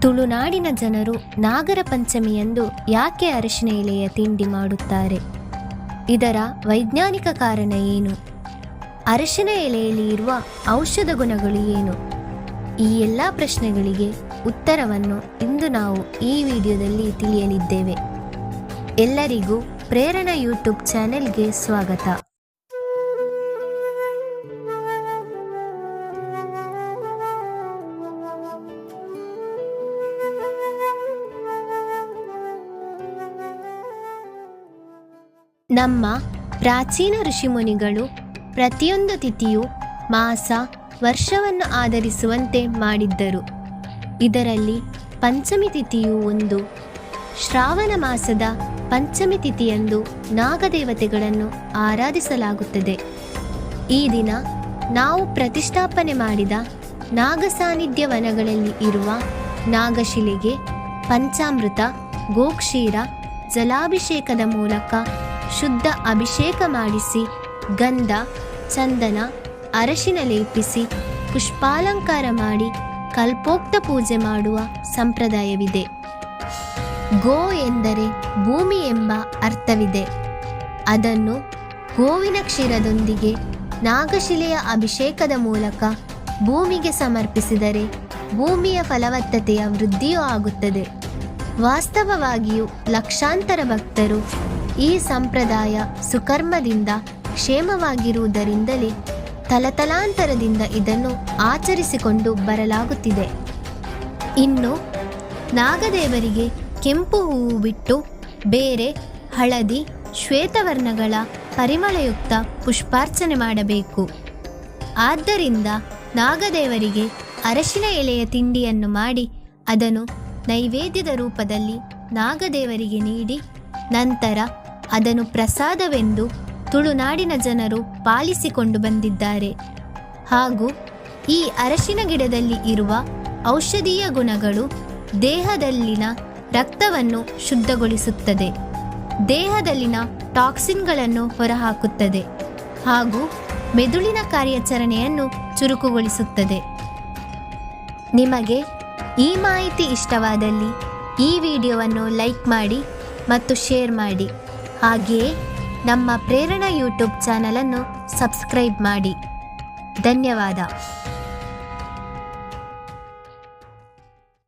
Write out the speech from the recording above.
ತುಳುನಾಡಿನ ಜನರು ನಾಗರ ಪಂಚಮಿಯಂದು ಯಾಕೆ ಅರಿಶಿನ ಎಲೆಯ ತಿಂಡಿ ಮಾಡುತ್ತಾರೆ? ಇದರ ವೈಜ್ಞಾನಿಕ ಕಾರಣ ಏನು? ಅರಿಶಿನ ಎಲೆಯಲ್ಲಿ ಇರುವ ಔಷಧ ಗುಣಗಳು ಏನು? ಈ ಎಲ್ಲ ಪ್ರಶ್ನೆಗಳಿಗೆ ಉತ್ತರವನ್ನು ಇಂದು ನಾವು ಈ ವಿಡಿಯೋದಲ್ಲಿ ತಿಳಿಯಲಿದ್ದೇವೆ. ಎಲ್ಲರಿಗೂ ಪ್ರೇರಣಾ ಯೂಟ್ಯೂಬ್ ಚಾನೆಲ್ಗೆ ಸ್ವಾಗತ. ನಮ್ಮ ಪ್ರಾಚೀನ ಋಷಿಮುನಿಗಳು ಪ್ರತಿಯೊಂದು ತಿಥಿಯು ಮಾಸ ವರ್ಷವನ್ನು ಆಧರಿಸುವಂತೆ ಮಾಡಿದ್ದರು. ಇದರಲ್ಲಿ ಪಂಚಮಿ ತಿಥಿಯು ಒಂದು. ಶ್ರಾವಣ ಮಾಸದ ಪಂಚಮಿ ತಿಥಿಯಂದು ನಾಗದೇವತೆಗಳನ್ನು ಆರಾಧಿಸಲಾಗುತ್ತದೆ. ಈ ದಿನ ನಾವು ಪ್ರತಿಷ್ಠಾಪನೆ ಮಾಡಿದ ನಾಗ ಸಾನ್ನಿಧ್ಯ ವನಗಳಲ್ಲಿ ಇರುವ ನಾಗಶಿಲೆಗೆ ಪಂಚಾಮೃತ, ಗೋಕ್ಷೀರ, ಜಲಾಭಿಷೇಕದ ಮೂಲಕ ಶುದ್ಧ ಅಭಿಷೇಕ ಮಾಡಿಸಿ ಗಂಧ, ಚಂದನ, ಅರಶಿನ ಲೇಪಿಸಿ ಪುಷ್ಪಾಲಂಕಾರ ಮಾಡಿ ಕಲ್ಪೋಕ್ತ ಪೂಜೆ ಮಾಡುವ ಸಂಪ್ರದಾಯವಿದೆ. ಗೋ ಎಂದರೆ ಭೂಮಿ ಎಂಬ ಅರ್ಥವಿದೆ. ಅದನ್ನು ಗೋವಿನ ಕ್ಷೀರದೊಂದಿಗೆ ನಾಗಶಿಲೆಯ ಅಭಿಷೇಕದ ಮೂಲಕ ಭೂಮಿಗೆ ಸಮರ್ಪಿಸಿದರೆ ಭೂಮಿಯ ಫಲವತ್ತತೆಯ ವೃದ್ಧಿಯೂ ಆಗುತ್ತದೆ. ವಾಸ್ತವವಾಗಿಯೂ ಲಕ್ಷಾಂತರ ಭಕ್ತರು ಈ ಸಂಪ್ರದಾಯ ಸುಕರ್ಮದಿಂದ ಕ್ಷೇಮವಾಗಿರುವುದರಿಂದಲೇ ತಲತಲಾಂತರದಿಂದ ಇದನ್ನು ಆಚರಿಸಿಕೊಂಡು ಬರಲಾಗುತ್ತಿದೆ. ಇನ್ನು ನಾಗದೇವರಿಗೆ ಕೆಂಪು ಹೂವು ಬಿಟ್ಟು ಬೇರೆ ಹಳದಿ, ಶ್ವೇತವರ್ಣಗಳ ಪರಿಮಳಯುಕ್ತ ಪುಷ್ಪಾರ್ಚನೆ ಮಾಡಬೇಕು. ಆದ್ದರಿಂದ ನಾಗದೇವರಿಗೆ ಅರಶಿನ ಎಲೆಯ ತಿಂಡಿಯನ್ನು ಮಾಡಿ ಅದನ್ನು ನೈವೇದ್ಯದ ರೂಪದಲ್ಲಿ ನಾಗದೇವರಿಗೆ ನೀಡಿ ನಂತರ ಅದನ್ನು ಪ್ರಸಾದವೆಂದು ತುಳುನಾಡಿನ ಜನರು ಪಾಲಿಸಿಕೊಂಡು ಬಂದಿದ್ದಾರೆ. ಹಾಗೂ ಈ ಅರಶಿನ ಗಿಡದಲ್ಲಿ ಇರುವ ಔಷಧೀಯ ಗುಣಗಳು ದೇಹದಲ್ಲಿನ ರಕ್ತವನ್ನು ಶುದ್ಧಗೊಳಿಸುತ್ತದೆ, ದೇಹದಲ್ಲಿನ ಟಾಕ್ಸಿನ್ಗಳನ್ನು ಹೊರಹಾಕುತ್ತದೆ ಹಾಗೂ ಮೆದುಳಿನ ಕಾರ್ಯಾಚರಣೆಯನ್ನು ಚುರುಕುಗೊಳಿಸುತ್ತದೆ. ನಿಮಗೆ ಈ ಮಾಹಿತಿ ಇಷ್ಟವಾದಲ್ಲಿ ಈ ವಿಡಿಯೋವನ್ನು ಲೈಕ್ ಮಾಡಿ ಮತ್ತು ಶೇರ್ ಮಾಡಿ. ಹಾಗೆಯೇ ನಮ್ಮ ಪ್ರೇರಣಾ ಯೂಟ್ಯೂಬ್ ಚಾನಲನ್ನು ಸಬ್ಸ್ಕ್ರೈಬ್ ಮಾಡಿ. ಧನ್ಯವಾದ.